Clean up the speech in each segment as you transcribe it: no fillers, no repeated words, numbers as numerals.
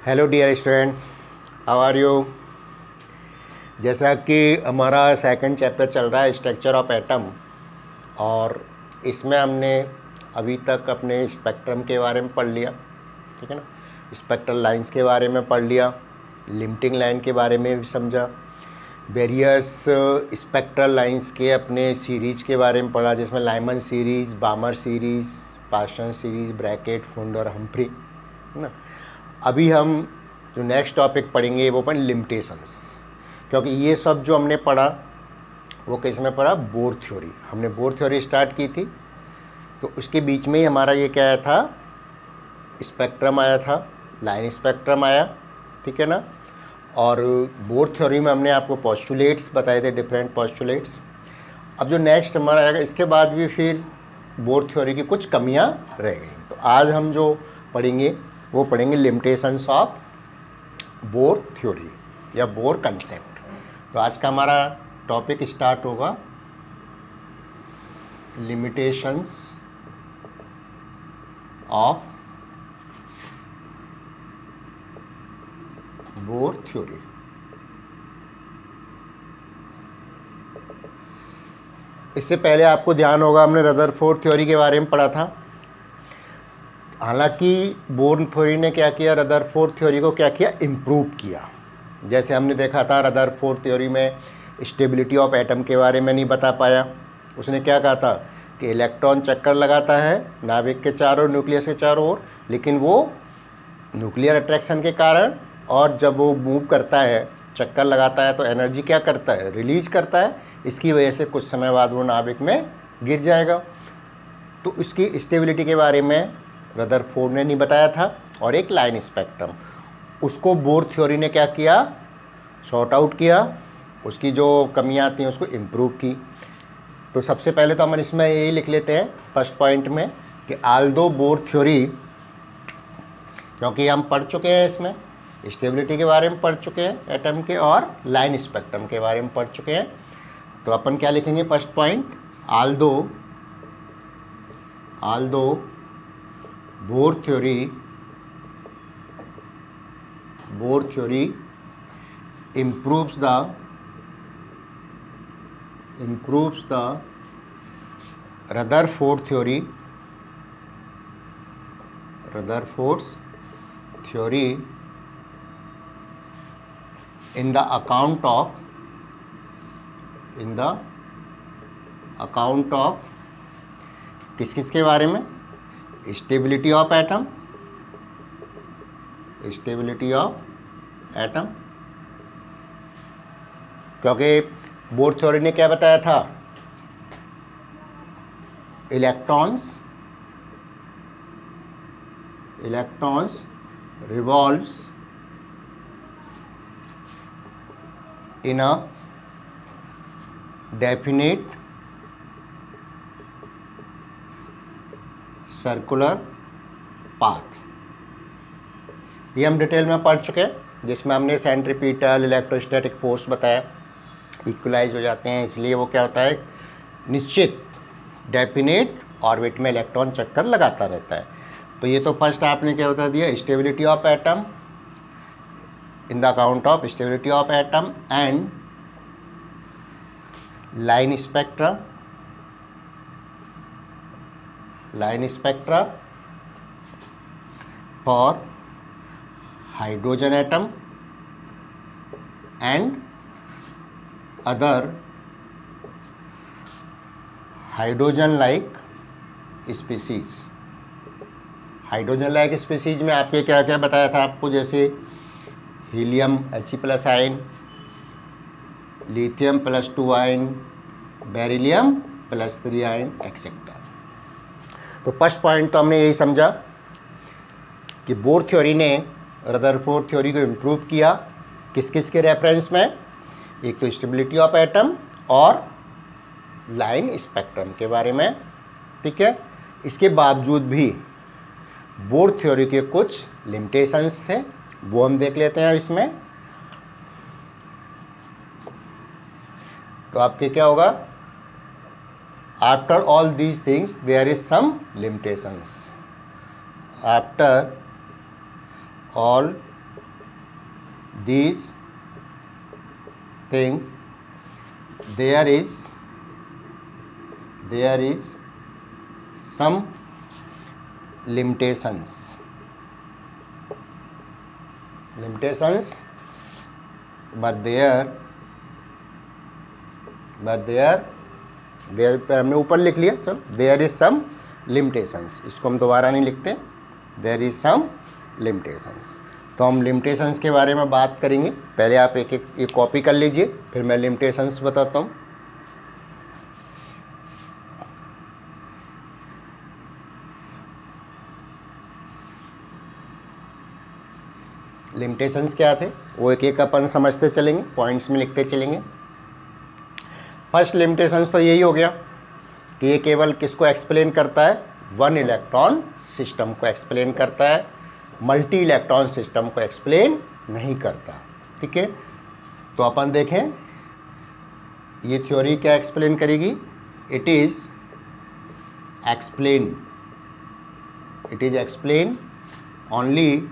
Hello dear students, how are you. जैसा कि हमारा सेकंड चैप्टर चल रहा है स्ट्रक्चर ऑफ एटम, और इसमें हमने अभी तक अपने स्पेक्ट्रम के बारे में पढ़ लिया, ठीक है ना। स्पेक्ट्रल लाइंस के बारे में पढ़ लिया, लिमिटिंग लाइन के बारे में भी समझा, वेरियस स्पेक्ट्रल लाइंस के अपने सीरीज के बारे में पढ़ा, जिसमें Lyman series, Balmer series, Paschen series, Brackett, Pfund और हम्फ्री, है ना। अभी हम जो नेक्स्ट टॉपिक पढ़ेंगे वो पढ़ें लिमिटेशंस, क्योंकि ये सब जो हमने पढ़ा वो किस में पढ़ा, बोर थ्योरी। हमने बोर थ्योरी स्टार्ट की थी, तो उसके बीच में ही हमारा ये क्या आया था, स्पेक्ट्रम आया था, लाइन स्पेक्ट्रम आया, ठीक है ना। और बोर थ्योरी में हमने आपको पोस्टुलेट्स बताए थे, डिफरेंट पोस्टुलेट्स। अब जो नेक्स्ट हमारा आएगा इसके बाद भी फिर बोर थ्योरी की कुछ कमियां रह गई, तो आज हम जो पढ़ेंगे वो पढ़ेंगे लिमिटेशंस ऑफ बोर थ्योरी या बोर कंसेप्ट। तो आज का हमारा टॉपिक स्टार्ट होगा लिमिटेशंस ऑफ बोर थ्योरी। इससे पहले आपको ध्यान होगा हमने रदरफोर्ड थ्योरी के बारे में पढ़ा था। हालांकि बोर थ्योरी ने क्या किया, रदरफोर्ड थ्योरी को क्या किया, इम्प्रूव किया। जैसे हमने देखा था रदरफोर्ड थ्योरी में स्टेबिलिटी ऑफ एटम के बारे में नहीं बता पाया। उसने क्या कहा था कि इलेक्ट्रॉन चक्कर लगाता है नाभिक के चारों, न्यूक्लियस के चारों ओर, लेकिन वो न्यूक्लियर अट्रैक्शन के कारण, और जब वो मूव करता है, चक्कर लगाता है, तो एनर्जी क्या करता है, रिलीज करता है। इसकी वजह से कुछ समय बाद वो नाभिक में गिर जाएगा। तो उसकी स्टेबिलिटी के बारे में रदरफोर्ड ने नहीं बताया था। और एक लाइन स्पेक्ट्रम, उसको बोर थ्योरी ने क्या किया, सॉर्ट आउट किया, उसकी जो कमियां आती हैं उसको इम्प्रूव की। तो सबसे पहले तो हम इसमें यही लिख लेते हैं फर्स्ट पॉइंट में कि आल्दो बोर थ्योरी, क्योंकि हम पढ़ चुके हैं इसमें स्टेबिलिटी के बारे में पढ़ चुके हैं एटम के, और लाइन स्पेक्ट्रम के बारे में पढ़ चुके हैं। तो अपन क्या लिखेंगे first point, Aldous bore theory improves the Rutherford's theory in the account of किस के बारे में, स्टेबिलिटी ऑफ एटम, क्योंकि बोर थ्योरी ने क्या बताया था, electrons revolves in a definite circular path. ये हम डिटेल में पढ़ चुके हैं, जिसमें हमने सेंट्रीपिटल इलेक्ट्रोस्टैटिक फोर्स बताया, इक्वलाइज हो जाते हैं, इसलिए वो क्या होता है, निश्चित डेफिनेट ऑर्बिट में इलेक्ट्रॉन चक्कर लगाता रहता है। तो ये तो फर्स्ट आपने क्या बता दिया, stability of atom, in the account of stability of atom and line spectra for hydrogen atom and other hydrogen like species. Hydrogen like species में आपके क्या क्या बताया था आपको, जैसे helium He+ ion, lithium +2 ion, beryllium +3 ion, etcetera. तो first point तो हमने यही समझा कि बोर थ्योरी ने रदरफोर्ड थ्योरी को इम्प्रूव किया, किस के रेफरेंस में, एक तो स्टेबिलिटी ऑफ एटम और लाइन स्पेक्ट्रम के बारे में, ठीक है। इसके बावजूद भी बोर थ्योरी के कुछ लिमिटेशंस थे, वो हम देख लेते हैं इसमें। तो आपके क्या होगा, after all these things there is some limitations, after all these things, there is some limitations, but there पर हमने ऊपर लिख लिया, चलो there is some limitations, इसको हम दोबारा नहीं लिखते, there is some limitations। तो हम limitations के बारे में बात करेंगे, पहले आप एक कॉपी कर लीजिए, फिर मैं limitations बताता हूँ। लिमिटेशंस क्या थे वो एक एक अपन समझते चलेंगे, पॉइंट्स में लिखते चलेंगे। फर्स्ट लिमिटेशंस तो यही हो गया कि ये केवल किसको एक्सप्लेन करता है, वन इलेक्ट्रॉन सिस्टम को एक्सप्लेन करता है, मल्टी इलेक्ट्रॉन सिस्टम को एक्सप्लेन नहीं करता। ठीक है, तो अपन देखें ये थ्योरी क्या एक्सप्लेन करेगी, it is explain only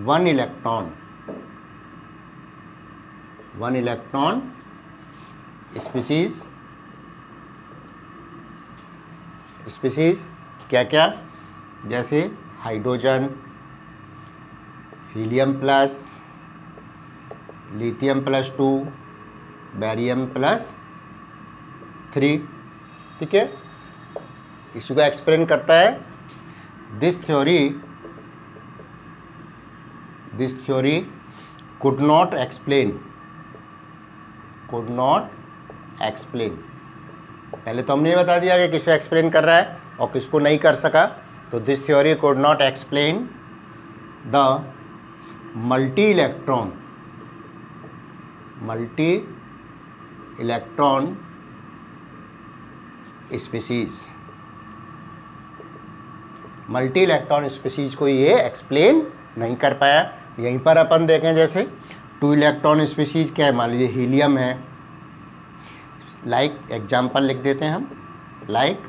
one electron species क्या क्या, जैसे hydrogen, helium plus, lithium +2, barium +3। ठीक है, इसी को एक्सप्लेन करता है। This theory could not explain, पहले तो हमने ये बता दिया कि किसको एक्सप्लेन कर रहा है और किसको नहीं कर सका। तो this theory could not explain the multi electron species, multi electron species को ये एक्सप्लेन नहीं कर पाया। यहीं पर अपन देखें जैसे 2 इलेक्ट्रॉन स्पीसीज क्या है, मान लीजिए हीलियम है, लाइक एग्जाम्पल लिख देते हैं हम, लाइक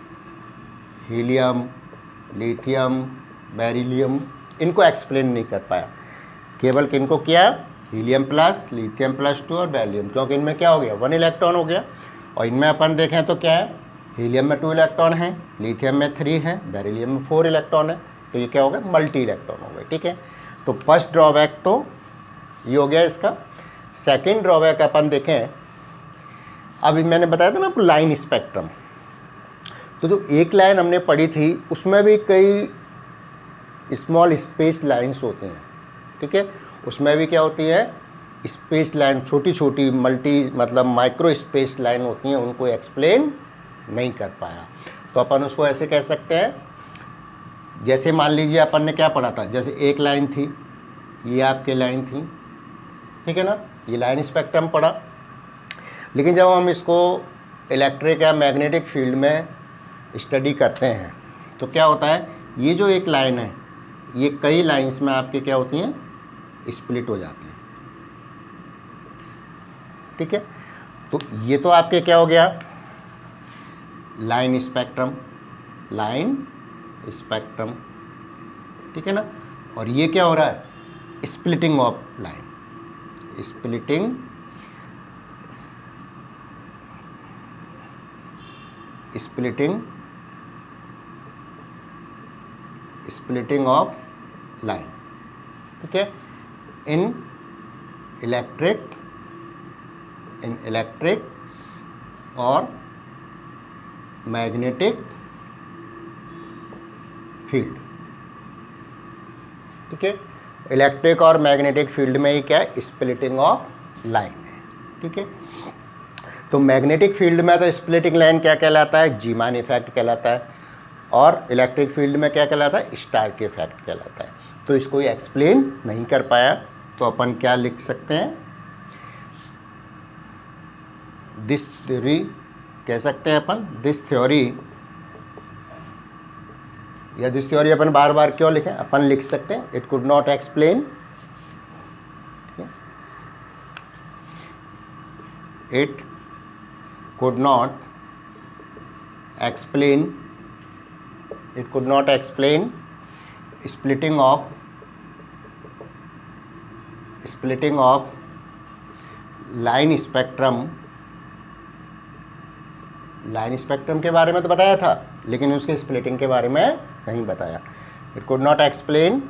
हीलियम, लिथियम, बेरिलियम, इनको एक्सप्लेन नहीं कर पाया। केवल किनको किया, हीलियम प्लस, लिथियम +2 और बेरिलियम, क्योंकि इनमें क्या हो गया, 1 इलेक्ट्रॉन हो गया। और इनमें अपन देखें तो क्या है, हीलियम में 2 इलेक्ट्रॉन है, लिथियम में 3 है, बेरिलियम में 4 इलेक्ट्रॉन है, तो ये क्या हो गया, मल्टी इलेक्ट्रॉन हो गए। ठीक है, तो फर्स्ट ड्रॉबैक तो ये हो गया इसका। सेकंड ड्रॉबैक अपन देखें, अभी मैंने बताया था ना आपको लाइन स्पेक्ट्रम, तो जो एक लाइन हमने पढ़ी थी उसमें भी कई स्मॉल स्पेस लाइंस होते हैं। ठीक है, उसमें भी क्या होती है, स्पेस लाइन, छोटी छोटी मतलब माइक्रो स्पेस लाइन होती हैं, उनको एक्सप्लेन नहीं कर पाया। तो अपन उसको ऐसे कह सकते हैं, जैसे मान लीजिए अपन ने क्या पढ़ा था, जैसे एक लाइन थी, ये आपकी लाइन थी, ठीक है ना, ये लाइन स्पेक्ट्रम पढ़ा। लेकिन जब हम इसको इलेक्ट्रिक या मैग्नेटिक फील्ड में स्टडी करते हैं तो क्या होता है, ये जो एक लाइन है ये कई लाइंस में आपके क्या होती हैं, स्प्लिट हो जाती हैं। ठीक है, तो ये तो आपके क्या हो गया, लाइन स्पेक्ट्रम, ठीक है ना। और ये क्या हो रहा है, splitting of line, splitting of line. ठीक है, इन इलेक्ट्रिक और मैग्नेटिक फील्ड। ठीक है, इलेक्ट्रिक और मैग्नेटिक फील्ड में ही क्या है, स्प्लिटिंग ऑफ लाइन है। ठीक है, तो मैग्नेटिक फील्ड में तो स्प्लिटिंग लाइन क्या कहलाता है, जीमान इफेक्ट कहलाता है, और इलेक्ट्रिक फील्ड में क्या कहलाता है, स्टार्क इफेक्ट कहलाता है। तो इसको ये एक्सप्लेन नहीं कर पाया, तो अपन क्या लिख सकते हैं, दिस थ्योरी कह सकते हैं अपन, दिस थ्योरी, या दिस थ्योरी अपन बार बार क्यों लिखें, अपन लिख सकते हैं it could not explain, it could not explain splitting of splitting of line spectrum, line spectrum के बारे में तो बताया था लेकिन उसके स्प्लिटिंग के बारे में नहीं बताया। It could not explain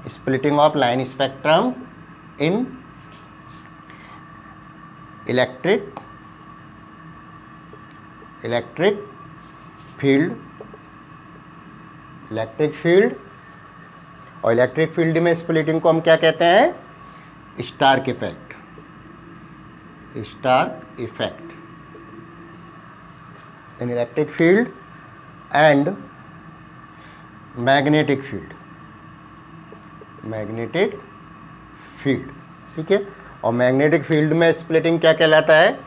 splitting of line spectrum in electric field, electric field. और इलेक्ट्रिक फील्ड में स्प्लिटिंग को हम क्या कहते हैं? Stark effect, Stark effect in electric field and magnetic field, magnetic field, ठीक है। और मैग्नेटिक फील्ड में स्प्लिटिंग क्या कहलाता है?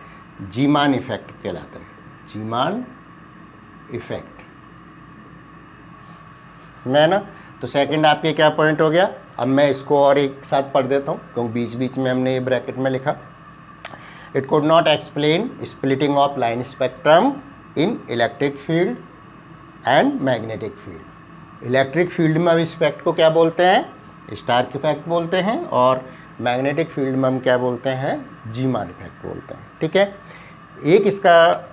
जीमान इफेक्ट कहलाता है, जीमान इफेक्ट, मैं ना। तो सेकंड आपके क्या पॉइंट हो गया? अब मैं इसको और एक साथ पढ़ देता हूँ क्योंकि बीच बीच में हमने ये ब्रैकेट में लिखा। It could not explain splitting of line spectrum in electric field and magnetic field. Electric field में अब इस इफेक्ट को क्या बोलते हैं? स्टार्क इफेक्ट बोलते हैं। और मैग्नेटिक फील्ड में हम क्या बोलते हैं? जीमान इफेक्ट बोलते हैं, ठीक है। एक इसका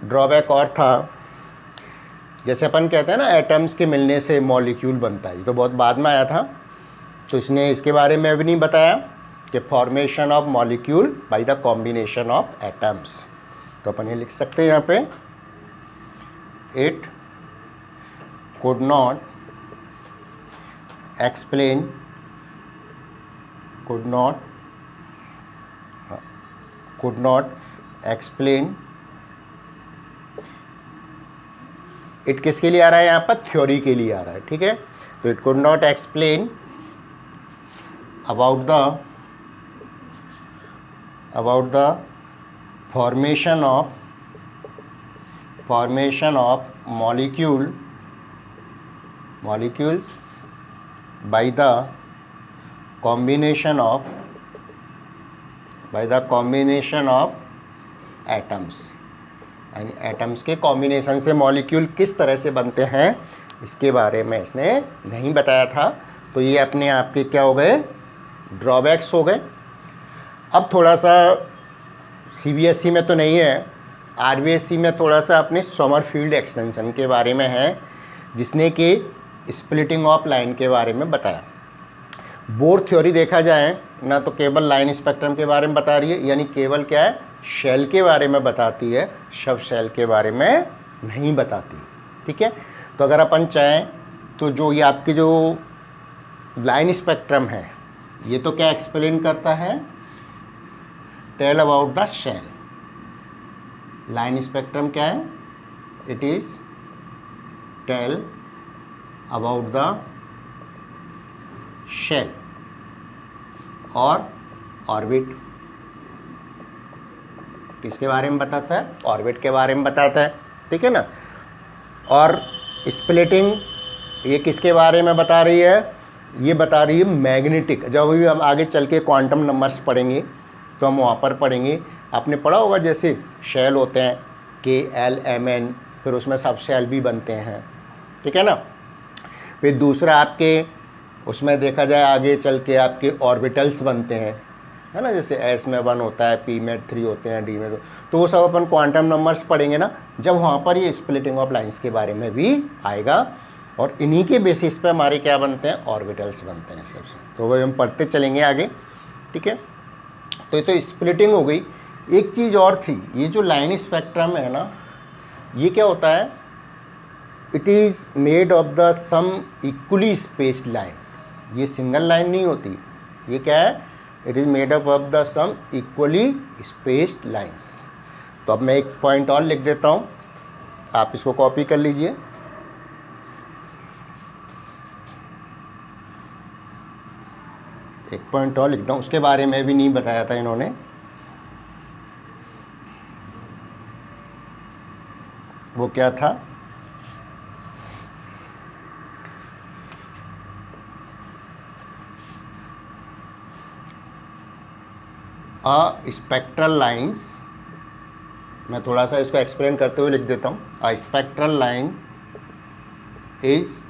ड्रॉबैक और था, जैसे अपन कहते हैं ना एटम्स के मिलने से मॉलिक्यूल बनता है, ये तो बहुत बाद में आया था, तो इसने इसके बारे में भी नहीं बताया कि formation of molecule by the combination of atoms. तो अपन ये लिख सकते हैं यहाँ पे, it could not explain, could not explain, it किसके लिए आ रहा है यहाँ पर? थ्योरी के लिए आ रहा है, ठीक है। तो it could not explain about the formation of molecules by the combination of atoms, यानी एटम्स के कॉम्बिनेशन से मॉलिक्यूल किस तरह से बनते हैं इसके बारे में इसने नहीं बताया था। तो ये अपने आप के क्या हो गए? ड्रॉबैक्स हो गए। अब थोड़ा सा सीबीएसई में तो नहीं है, आरबीएसई में थोड़ा सा अपने समरफील्ड एक्सटेंशन के बारे में है, जिसने कि स्प्लिटिंग ऑफ लाइन के बारे में बताया। बोर थ्योरी देखा जाए ना तो केवल लाइन स्पेक्ट्रम के बारे में बता रही है, यानी केवल क्या है? शेल के बारे में बताती है, सब शेल के बारे में नहीं बताती, ठीक है। तो अगर अपन चाहें तो जो ये आपकी जो लाइन स्पेक्ट्रम है ये तो क्या एक्सप्लेन करता है? Tell about the shell. Line spectrum क्या है? It is tell about the shell. और ऑर्बिट किसके बारे में बताता है? ऑर्बिट के बारे में बताता है, ठीक है ना। और स्प्लिटिंग ये किसके बारे में बता रही है? ये बता रही है मैग्नेटिक। जब भी हम आगे चल के क्वांटम नंबर्स पढ़ेंगे तो हम वहाँ पर पढ़ेंगे, आपने पढ़ा होगा जैसे शेल होते हैं KLMN, फिर उसमें सब शेल भी बनते हैं, ठीक है ना। फिर दूसरा आपके उसमें देखा जाए आगे चल के आपके ऑर्बिटल्स बनते हैं, है ना, जैसे S में 1 होता है, P में 3 होते हैं, D में 2, तो वो सब अपन क्वांटम नंबर्स पढ़ेंगे ना, जब वहाँ पर ये स्प्लिटिंग ऑफ लाइंस के बारे में भी आएगा। और इन्हीं के बेसिस पे हमारे क्या बनते हैं? ऑर्बिटल्स बनते हैं सबसे। तो वही हम पढ़ते चलेंगे आगे, ठीक है। तो ये तो स्प्लिटिंग हो गई। एक चीज़ और थी, ये जो लाइन स्पेक्ट्रम है ना, ये क्या होता है? It is made of the some equally spaced line. ये सिंगल लाइन नहीं होती, ये क्या है? It is made up of the some equally spaced lines. तो अब मैं एक पॉइंट और लिख देता हूँ, आप इसको कॉपी कर लीजिए। एक पॉइंट और लिखता हूँ, उसके बारे में भी नहीं बताया था इन्होंने। वो क्या था? स्पेक्ट्रल लाइंस, मैं थोड़ा सा इसको एक्सप्लेन करते हुए लिख देता हूँ। A spectral line is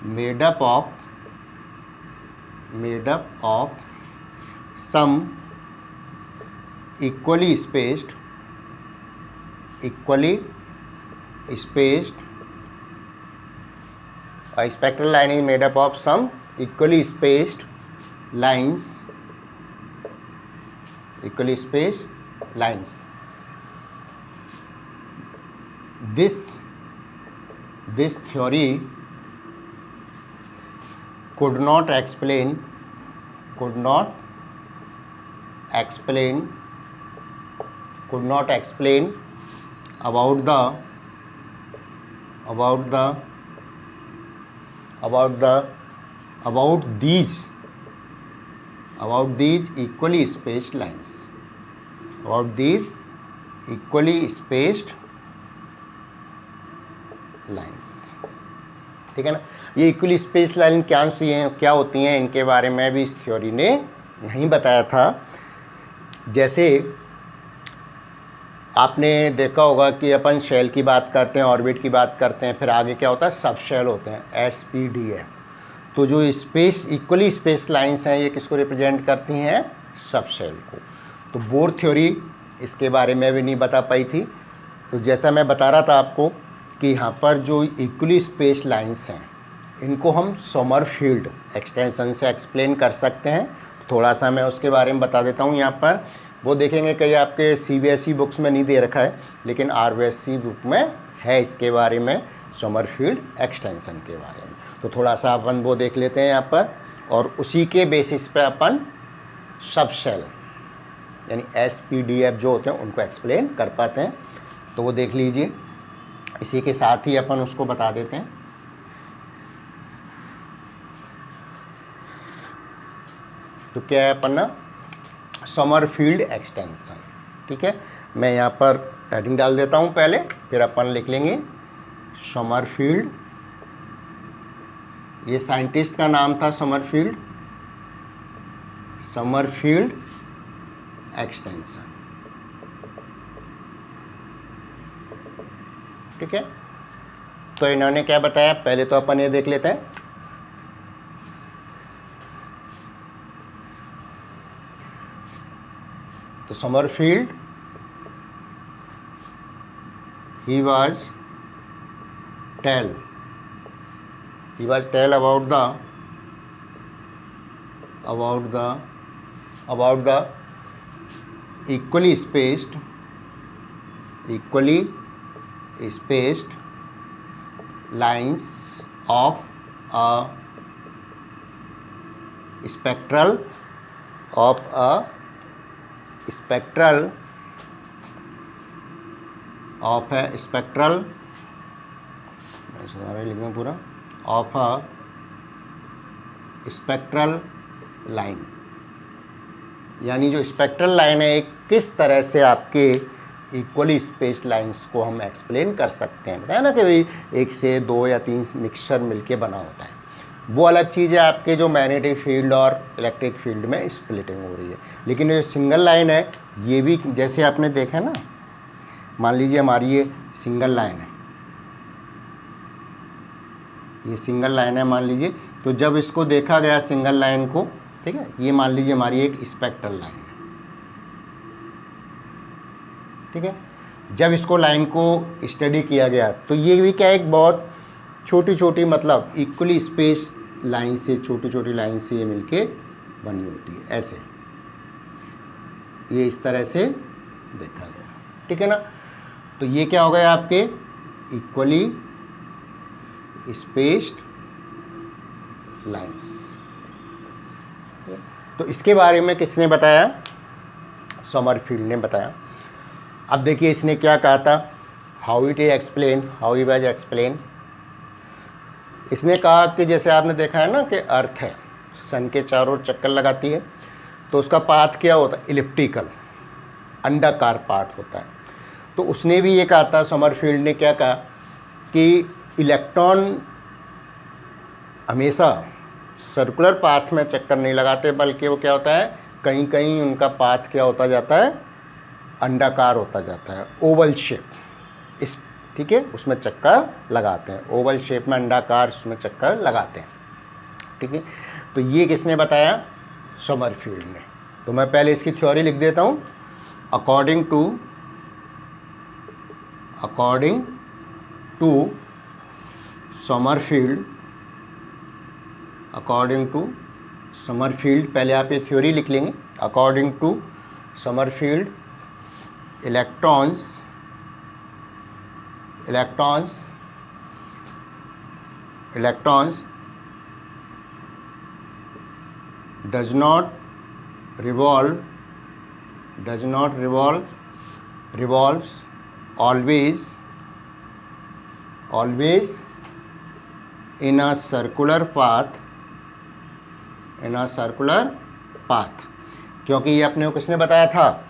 made up of made up of some equally spaced a spectral line is made up of some equally spaced lines this theory could not explain about these equally spaced lines, ठीक है ना। ये equally space line क्या होती हैं, इनके बारे में भी इस थ्योरी ने नहीं बताया था। जैसे आपने देखा होगा कि अपन शेल की बात करते हैं, ऑर्बिट की बात करते हैं, फिर आगे क्या होता है, सब शेल होते हैं, SPDF। तो जो स्पेस इक्वली स्पेस लाइंस हैं, ये किसको रिप्रेजेंट करती हैं, सब शेल को। तो बोर थ्योरी इसके बारे में भी नहीं बता पाई थी। तो जैसा मैं बता रहा था आपको कि यहाँ पर जो इक्वली स्पेस लाइंस हैं, इनको हम समरफील्ड एक्सटेंशन से एक्सप्लेन कर सकते हैं। थोड़ा सा मैं उसके बारे में बता देता हूँ। यहाँ पर वो देखेंगे कहीं आपके CBSE बुक्स में नहीं दे रखा है, लेकिन RBSE बुक में है इसके बारे में, समरफील्ड एक्सटेंशन के बारे में। तो थोड़ा सा अपन वो देख लेते हैं यहाँ पर, और उसी के बेसिस पे अपन सब शेल यानी SPDF जो होते हैं उनको एक्सप्लेन कर पाते हैं। तो वो देख लीजिए, इसी के साथ ही अपन उसको बता देते हैं। तो क्या है अपन ना, समरफील्ड एक्सटेंशन, ठीक है। मैं यहाँ पर हेडिंग डाल देता हूँ पहले, फिर अपन लिख लेंगे समरफील्ड। ये साइंटिस्ट का नाम था समरफील्ड एक्सटेंशन, ठीक है। तो इन्होंने क्या बताया, पहले तो अपन ये देख लेते हैं। तो Sommerfeld, he was tell about the equally spaced lines of a spectral line, यानी जो स्पेक्ट्रल लाइन है, एक किस तरह से आपके इक्वली स्पेस लाइंस को हम एक्सप्लेन कर सकते हैं। बताया ना कि भाई एक से दो या तीन मिक्सचर मिलके बना होता है। वो अलग चीज़ है, आपके जो मैग्नेटिक फील्ड और इलेक्ट्रिक फील्ड में स्प्लिटिंग हो रही है। लेकिन ये सिंगल लाइन है, ये भी जैसे आपने देखा ना, मान लीजिए हमारी ये सिंगल लाइन है, ये सिंगल लाइन है मान लीजिए। तो जब इसको देखा गया सिंगल लाइन को, ठीक है, ये मान लीजिए हमारी एक स्पेक्ट्रल लाइन है, ठीक है। जब इसको लाइन को स्टडी किया गया तो ये भी क्या, एक बहुत छोटी छोटी मतलब इक्वली स्पेस लाइन से, छोटी छोटी लाइन से ये मिलके बनी होती है, ऐसे ये इस तरह से देखा गया, ठीक है ना। तो ये क्या हो गया आपके इक्वली स्पेस्ड लाइंस। तो इसके बारे में किसने बताया, समरफील्ड ने बताया। अब देखिए इसने क्या कहा था, हाउ ही वाज एक्सप्लेन। इसने कहा कि जैसे आपने देखा है ना कि अर्थ है, सन के चारों चक्कर लगाती है, तो उसका पाथ क्या होता है, इलिप्टिकल, अंडाकार पाथ होता है। तो उसने भी ये कहा था, समरफील्ड ने क्या कहा कि इलेक्ट्रॉन हमेशा सर्कुलर पाथ में चक्कर नहीं लगाते, बल्कि वो क्या होता है, कहीं कहीं उनका पाथ क्या होता जाता है, अंडाकार होता जाता है, ओवल शेप, इस, ठीक है, उसमें चक्कर लगाते हैं, ओवल शेप में अंडाकार उसमें चक्कर लगाते हैं, ठीक है। तो ये किसने बताया? समरफील्ड ने। तो मैं पहले इसकी थ्योरी लिख देता हूँ। अकॉर्डिंग टू समरफील्ड, पहले आप ये थ्योरी लिख लेंगे। According to Sommerfeld, electrons does not revolves always in a circular path, क्योंकि ये अपने को किसने बताया था?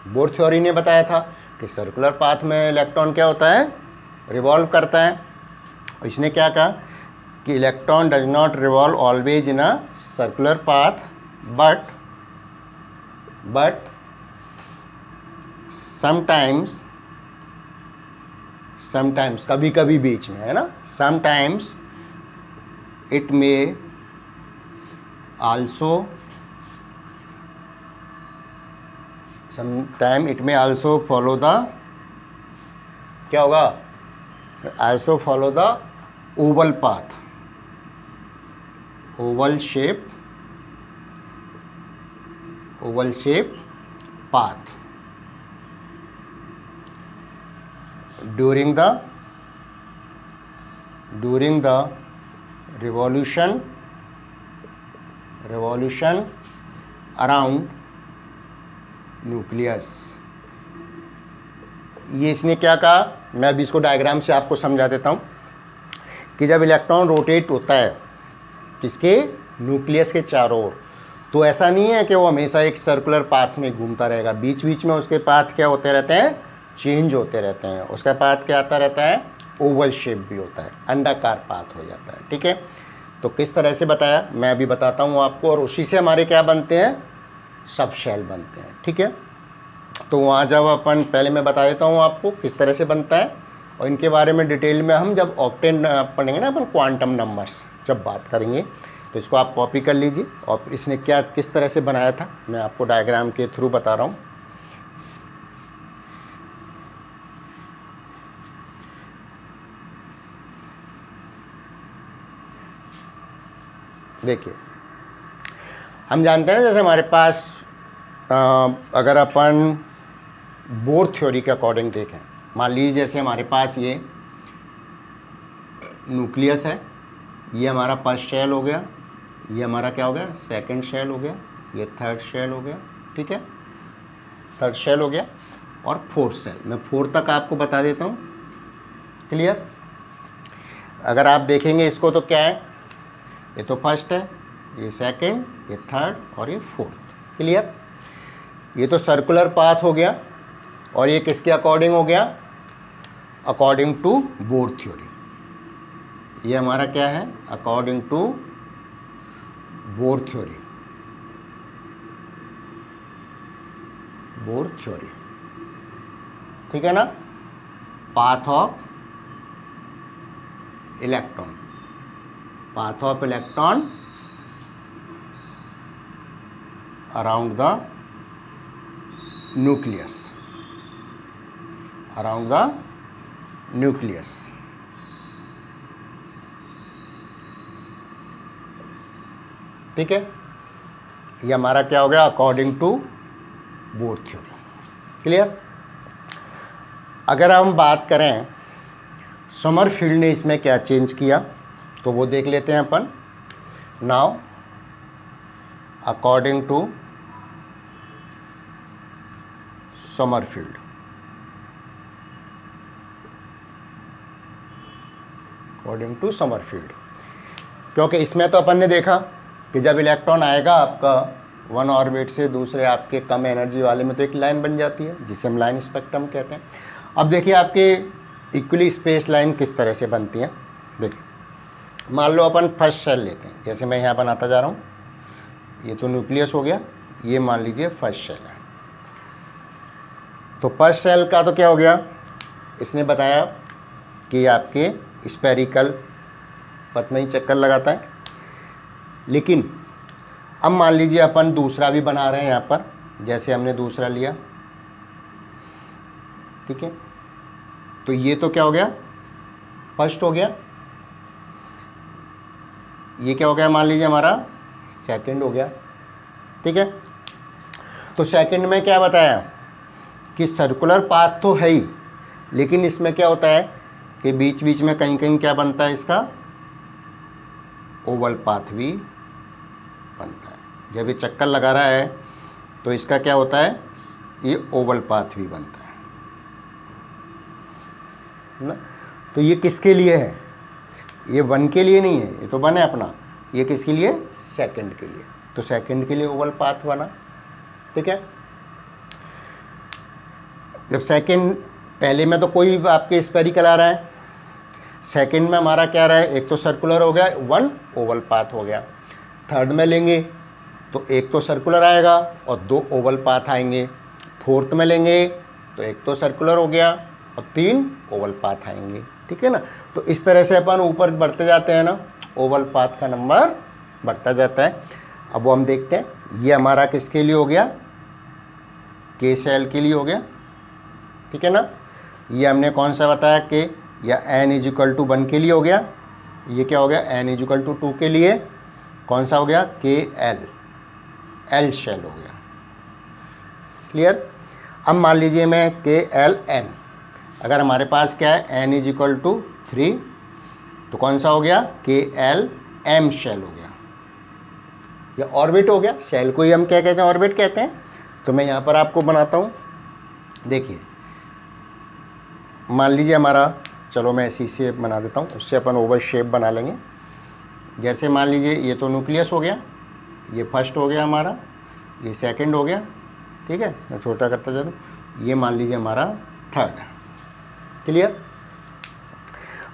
बोर थ्योरी ने बताया था कि सर्कुलर पाथ में इलेक्ट्रॉन क्या होता है? रिवॉल्व करता है। इसने क्या कहा कि electron does not revolve always in a circular path, but sometimes कभी कभी बीच में, है ना, sometimes it may also follow the, क्या होगा? Also follow the Oval path, Oval shape path during the revolution around nucleus. ये इसने क्या कहा? मैं अभी इसको डायग्राम से आपको समझा देता हूँ कि जब इलेक्ट्रॉन रोटेट होता है किसके? न्यूक्लियस के चारों ओर, तो ऐसा नहीं है कि वो हमेशा एक सर्कुलर पाथ में घूमता रहेगा। बीच बीच में उसके पाथ क्या होते रहते हैं? चेंज होते रहते हैं। उसका पाथ क्या आता रहता है? ओवल शेप भी होता है, अंडाकार पाथ हो जाता है। ठीक है, तो किस तरह से बताया मैं अभी बताता हूँ आपको, और उसी से हमारे क्या बनते हैं? सब शेल बनते हैं। ठीक है, तो वहाँ जब अपन, पहले मैं बता देता हूँ आपको किस तरह से बनता है, और इनके बारे में डिटेल में हम जब ऑक्टेन पढ़ेंगे ना अपन, क्वांटम नंबर्स जब बात करेंगे, तो इसको आप कॉपी कर लीजिए। और इसने क्या किस तरह से बनाया था मैं आपको डायग्राम के थ्रू बता रहा हूँ। देखिए, हम जानते हैं ना, जैसे हमारे पास अगर अपन बोर थ्योरी के अकॉर्डिंग देखें, मान लीजिए जैसे हमारे पास ये न्यूक्लियस है, ये हमारा फर्स्ट शेल हो गया, ये हमारा क्या हो गया? सेकंड शेल हो गया, ये थर्ड शेल हो गया। ठीक है, थर्ड शेल हो गया, और फोर्थ शेल। मैं फोर्थ तक आपको बता देता हूँ। क्लियर? अगर आप देखेंगे इसको तो क्या है? ये तो फर्स्ट है, ये सेकंड, ये थर्ड, और ये फोर्थ। क्लियर? ये तो सर्कुलर पाथ हो गया, और ये किसके अकॉर्डिंग हो गया? According to Bohr theory. ये हमारा क्या है? According to Bohr theory. ठीक है ना? Path of electron around the nucleus, ठीक है, ये हमारा क्या हो गया? According to Bohr theory. Clear? अगर हम बात करें समरफील्ड ने इसमें क्या चेंज किया, तो वो देख लेते हैं अपन। नाउ अकॉर्डिंग टू समरफील्ड, क्योंकि इसमें तो अपन ने देखा कि जब इलेक्ट्रॉन आएगा आपका वन ऑर्बिट से दूसरे आपके कम एनर्जी वाले में, तो एक लाइन बन जाती है जिसे हम लाइन स्पेक्ट्रम कहते हैं। अब देखिए आपके इक्वली स्पेस लाइन किस तरह से बनती है। देखिए, मान लो अपन फर्स्ट सेल लेते हैं, जैसे मैं यहाँ बनाता जा रहा हूँ, ये तो न्यूक्लियस हो गया, ये मान लीजिए फर्स्ट सेल है। तो फर्स्ट सेल का तो क्या हो गया? इसने बताया कि आपके स्पेरिकल पथ में ही चक्कर लगाता है, लेकिन अब मान लीजिए अपन दूसरा भी बना रहे हैं यहाँ पर, जैसे हमने दूसरा लिया, ठीक है, तो ये तो क्या हो गया, फर्स्ट हो गया, ये क्या हो गया, मान लीजिए हमारा सेकंड हो गया, ठीक है। तो सेकंड में क्या बताया कि सर्कुलर पाथ तो है ही, लेकिन इसमें क्या होता है कि बीच बीच में कहीं कहीं क्या बनता है, इसका ओवल पाथ भी बनता है। जब ये चक्कर लगा रहा है तो इसका क्या होता है, ये ओवल पाथ भी बनता है ना। तो ये किसके लिए है, ये 1 के लिए नहीं है, ये तो 1 है अपना, ये किसके लिए, सेकंड के लिए। तो सेकंड के लिए ओवल पाथ बना, ठीक है। जब सेकंड, पहले में तो कोई आपके स्पेरिकल आ रहा है, सेकंड में हमारा क्या रहा है, एक तो सर्कुलर हो गया, 1 ओवल पाथ हो गया। थर्ड में लेंगे तो एक तो सर्कुलर आएगा और 2 ओवल पाथ आएंगे। फोर्थ में लेंगे तो एक तो सर्कुलर हो गया और 3 ओवल पाथ आएंगे, ठीक है ना। तो इस तरह से अपन ऊपर बढ़ते जाते हैं ना, ओवल पाथ का नंबर बढ़ता जाता है। अब वो हम देखते हैं, ये हमारा किसके लिए हो गया, के सेल के लिए हो गया, ठीक है ना। ये हमने कौन सा बताया, के या n = 1 के लिए हो गया। ये क्या हो गया, n = 2 के लिए कौन सा हो गया, के एल शेल हो गया, क्लियर। अब मान लीजिए मैं के एल एम, अगर हमारे पास क्या है, n = 3, तो कौन सा हो गया, के एल एम शेल हो गया, या ऑर्बिट हो गया। शेल को ही हम क्या कहते हैं, ऑर्बिट कहते हैं। तो मैं यहाँ पर आपको बनाता हूँ, देखिए मान लीजिए हमारा, चलो मैं ऐसी शेप बना देता हूँ, उससे अपन ओवल शेप बना लेंगे। जैसे मान लीजिए ये तो न्यूक्लियस हो गया, ये फर्स्ट हो गया हमारा, ये सेकंड हो गया, ठीक है, मैं छोटा करता जा रहा हूँ, ये मान लीजिए हमारा थर्ड, क्लियर।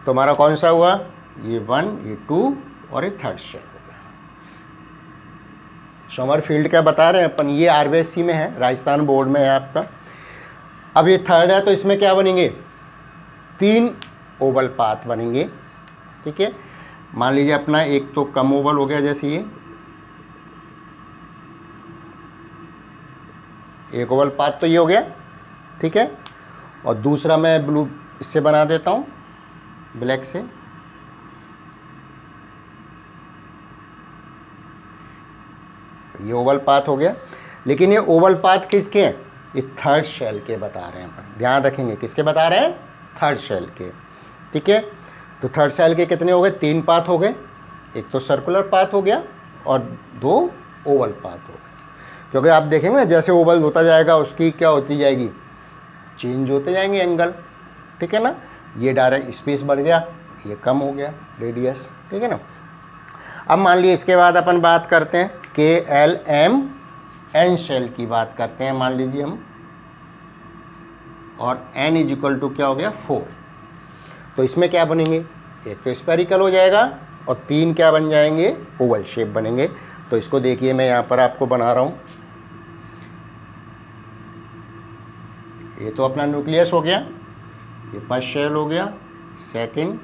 तो हमारा कौन सा हुआ, ये 1, ये 2 और ये थर्ड शेल हो गया। समर फील्ड क्या बता रहे हैं अपन, ये RBSc में है, राजस्थान बोर्ड में है आपका। अब ये थर्ड है तो इसमें क्या बनेंगे, 3 ओवल पाथ बनेंगे, ठीक है। मान लीजिए अपना एक तो कम ओवल हो गया, जैसे ये एक ओवल पाथ तो ये हो गया, ठीक है। और दूसरा मैं ब्लू इससे बना देता हूँ, ब्लैक से, ये ओवल पाथ हो गया। लेकिन ये ओवल पाथ किसके हैं, ये थर्ड शेल के बता रहे हैं अपन, ध्यान रखेंगे किसके बता रहे हैं, थर्ड शेल के, ठीक है। तो थर्ड शेल के कितने हो गए, 3 पाथ हो गए, एक तो सर्कुलर पाथ हो गया और 2 ओवल पाथ हो गए। क्योंकि आप देखेंगे ना, जैसे ओवल होता जाएगा उसकी क्या होती जाएगी, चेंज होते जाएंगे एंगल, ठीक है ना। ये डायरेक्ट स्पेस बढ़ गया, ये कम हो गया रेडियस, ठीक है ना। अब मान लीजिए इसके बाद अपन बात करते हैं के एल एम एन शेल की बात करते हैं, मान लीजिए हम, और n = क्या हो गया, 4। तो इसमें क्या बनेंगे, एक तो स्फेरिकल हो जाएगा और 3 क्या बन जाएंगे, ओवल शेप बनेंगे। तो इसको देखिए मैं यहाँ पर आपको बना रहा हूँ, ये तो अपना न्यूक्लियस हो गया, ये फर्स्ट शेल हो गया, सेकंड,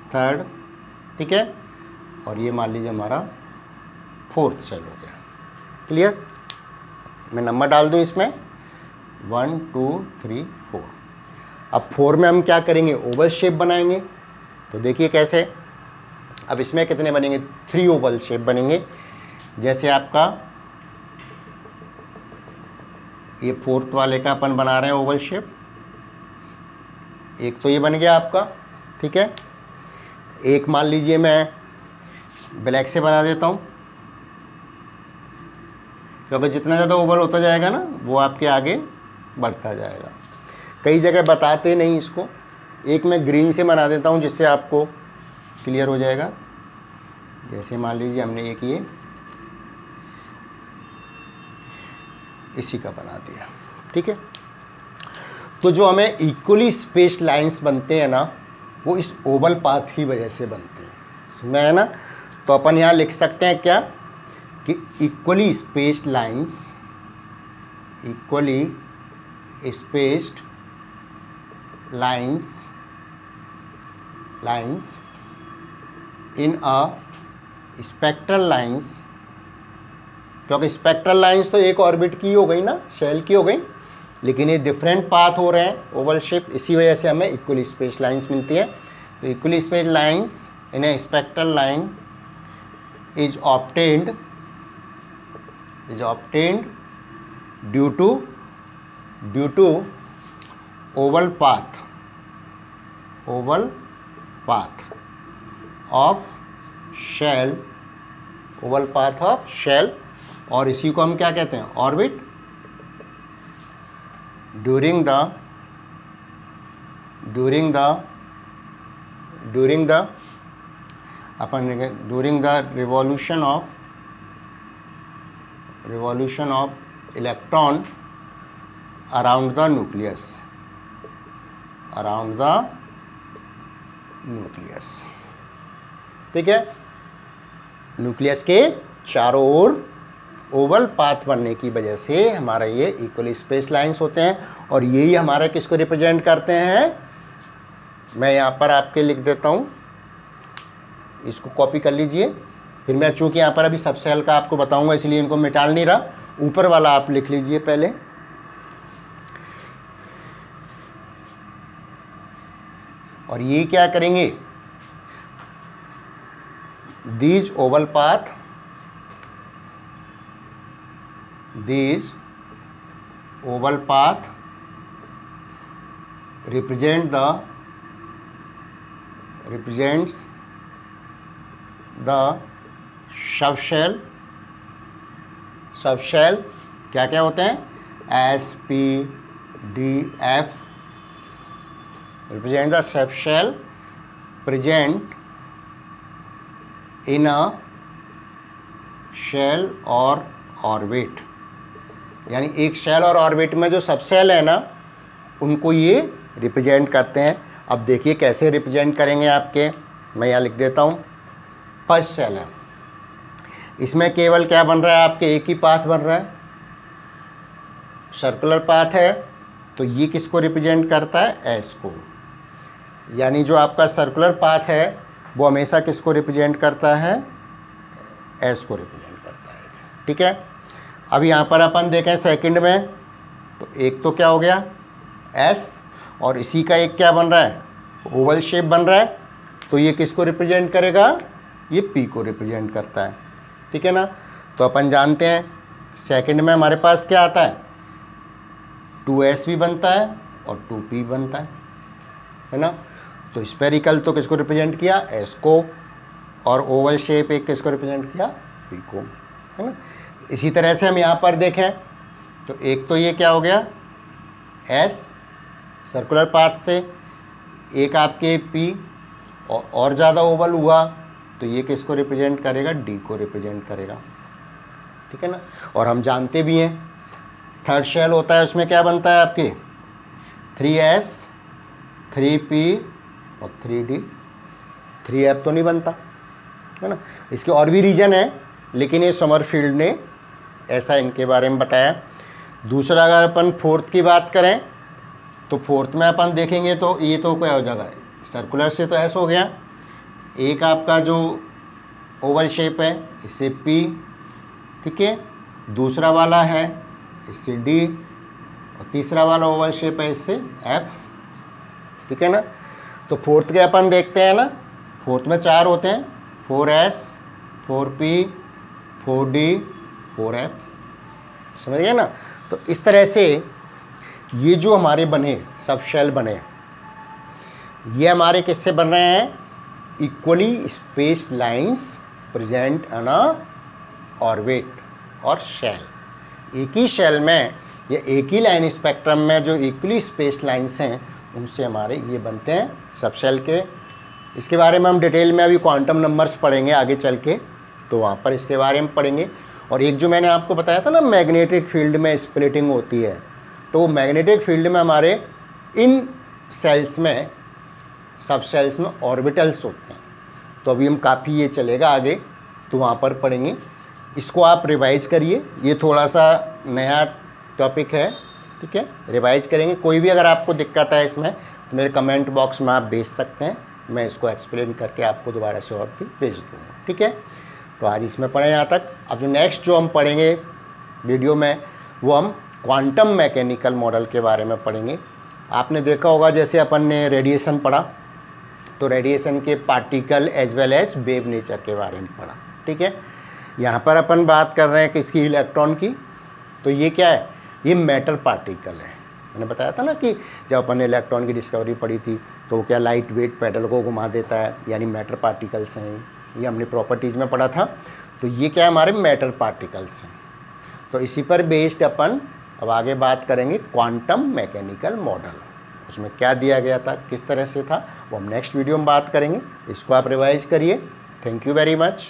थर्ड, ठीक है, और ये मान लीजिए हमारा फोर्थ शेल हो गया, क्लियर। मैं नंबर डाल दूँ इसमें, 1 2 3 4। अब 4 में हम क्या करेंगे, ओवल शेप बनाएंगे। तो देखिए कैसे, अब इसमें कितने बनेंगे, 3 ओवल शेप बनेंगे। जैसे आपका ये फोर्थ वाले का अपन बना रहे हैं ओवल शेप, एक तो ये बन गया आपका, ठीक है। एक मान लीजिए मैं ब्लैक से बना देता हूँ, क्योंकि जितना ज़्यादा ओवल होता जाएगा ना, वो आपके आगे बढ़ता जाएगा। कई जगह बताते नहीं इसको, एक मैं ग्रीन से बना देता हूँ जिससे आपको क्लियर हो जाएगा। जैसे मान लीजिए हमने एक ये इसी का बना दिया, ठीक है। तो जो हमें इक्वली स्पेस्ड लाइंस बनते हैं ना, वो इस ओवल पाथ की वजह से बनते हैं, समझ है ना। तो अपन यहाँ लिख सकते हैं क्या, कि equally spaced lines, equally spaced lines in a spectral lines क्योंकि स्पेक्ट्रल लाइंस तो एक ऑर्बिट की हो गई ना, शेल की हो गई, लेकिन ये डिफरेंट पाथ हो रहे हैं ओवल शेप, इसी वजह से हमें इक्वली स्पेस लाइंस मिलती है। तो equally space lines in A spectral line is obtained due to oval path of shell, oval path of shell, और इसी को हम क्या कहते हैं, orbit, during the revolution of electron around the nucleus, ठीक है। न्यूक्लियस के चारों ओर ओवल पाथ बनने की वजह से हमारा ये इक्वली स्पेस लाइंस होते हैं, और यही हमारा किसको रिप्रेजेंट करते हैं, मैं यहाँ पर आपके लिख देता हूँ, इसको कॉपी कर लीजिए। फिर मैं चूंकि यहाँ पर अभी सबसे हल्का आपको बताऊंगा इसलिए इनको मिटा नहीं रहा, ऊपर वाला आप लिख लीजिए पहले। और ये क्या करेंगे, these oval path represents the subshell क्या क्या होते हैं, SPDF represent the subshell present in a shell or orbit, यानी एक शेल और ऑर्बिट में जो सबसेल है ना, उनको ये रिप्रेजेंट करते हैं। अब देखिए कैसे रिप्रेजेंट करेंगे आपके, मैं यहाँ लिख देता हूँ। फर्स्ट शेल है, इसमें केवल क्या बन रहा है, आपके एक ही पाथ बन रहा है, सर्कुलर पाथ है, तो ये किसको रिप्रेजेंट करता है, एस को, यानी जो आपका सर्कुलर पाथ है वो हमेशा किसको रिप्रेजेंट करता है, एस को रिप्रेजेंट करता है, ठीक है। अब यहाँ पर अपन देखें सेकंड में, तो एक तो क्या हो गया एस, और इसी का एक क्या बन रहा है, ओवल शेप बन रहा है, तो ये किसको रिप्रेजेंट करेगा, ये पी को रिप्रेजेंट करता है, ठीक है ना। तो अपन जानते हैं सेकंड में हमारे पास क्या आता है, 2s भी बनता है और 2p बनता है ना। तो स्पेरिकल तो किसको रिप्रेजेंट किया, एस को, और ओवल शेप एक किसको रिप्रेजेंट किया, पी को, है ना। इसी तरह से हम यहाँ पर देखें तो एक तो ये क्या हो गया एस सर्कुलर पाथ से, एक आपके पी, और ज़्यादा ओवल हुआ तो ये किसको रिप्रेजेंट करेगा, डी को रिप्रेजेंट करेगा, ठीक है ना। और हम जानते भी हैं थर्ड शेल होता है, उसमें क्या बनता है आपके 3s 3p और 3d, 3f तो नहीं बनता, है ना। इसके और भी रीज़न है, लेकिन ये समरफील्ड ने ऐसा इनके बारे में बताया। दूसरा अगर अपन फोर्थ की बात करें तो फोर्थ में अपन देखेंगे तो ये तो क्या हो जाएगा, सर्कुलर से तो एस हो गया, एक आपका जो ओवल शेप है इससे पी, ठीक है, दूसरा वाला है इससे डी, और तीसरा वाला ओवल शेप है इससे एफ, ठीक है ना। तो फोर्थ के अपन देखते हैं ना, फोर्थ में 4 होते हैं, 4s 4p 4d 4f, समझ गए ना। तो इस तरह से ये जो हमारे बने सब शेल बने, ये हमारे किससे बन रहे हैं, equally space lines present on a orbit और शेल। एक ही शेल में या एक ही लाइन स्पेक्ट्रम में जो इक्वली स्पेस लाइंस हैं उनसे हमारे ये बनते हैं सब शेल के। इसके बारे में हम डिटेल में अभी क्वांटम नंबर्स पढ़ेंगे आगे चल के, तो वहाँ पर इसके बारे में पढ़ेंगे। और एक जो मैंने आपको बताया था ना मैग्नेटिक फील्ड में स्प्लिटिंग होती है, तो मैग्नेटिक फील्ड में हमारे इन सेल्स में सब सेल्स में ऑर्बिटल्स होते हैं। तो अभी हम काफ़ी ये चलेगा आगे, तो वहाँ पर पढ़ेंगे। इसको आप रिवाइज करिए, ये थोड़ा सा नया टॉपिक है, ठीक है, रिवाइज करेंगे। कोई भी अगर आपको दिक्कत है इसमें तो मेरे कमेंट बॉक्स में आप भेज सकते हैं, मैं इसको एक्सप्लेन करके आपको दोबारा से और भी भेज दूँगा, ठीक है। तो आज इसमें पढ़े यहाँ तक। अब जो नेक्स्ट जो हम पढ़ेंगे वीडियो में वो हम क्वांटम मैकेनिकल मॉडल के बारे में पढ़ेंगे। आपने देखा होगा जैसे अपन ने रेडिएशन पढ़ा, तो रेडिएशन के particle as well as wave nature के बारे में पढ़ा, ठीक है। यहाँ पर अपन बात कर रहे हैं किसकी, इलेक्ट्रॉन की। तो ये क्या है, ये मैटर पार्टिकल है। मैंने बताया था ना कि जब अपन ने इलेक्ट्रॉन की डिस्कवरी पढ़ी थी तो वो क्या लाइट वेट पेडल को घुमा देता है, यानी मैटर पार्टिकल्स हैं। ये हमने प्रॉपर्टीज़ में पढ़ा था। तो ये क्या है, हमारे मैटर पार्टिकल्स हैं। तो इसी पर बेस्ड अपन अब आगे बात करेंगे क्वांटम मैकेनिकल मॉडल। उसमें क्या दिया गया था, किस तरह से था, वो हम नेक्स्ट वीडियो में बात करेंगे। इसको आप रिवाइज करिए। Thank you very much.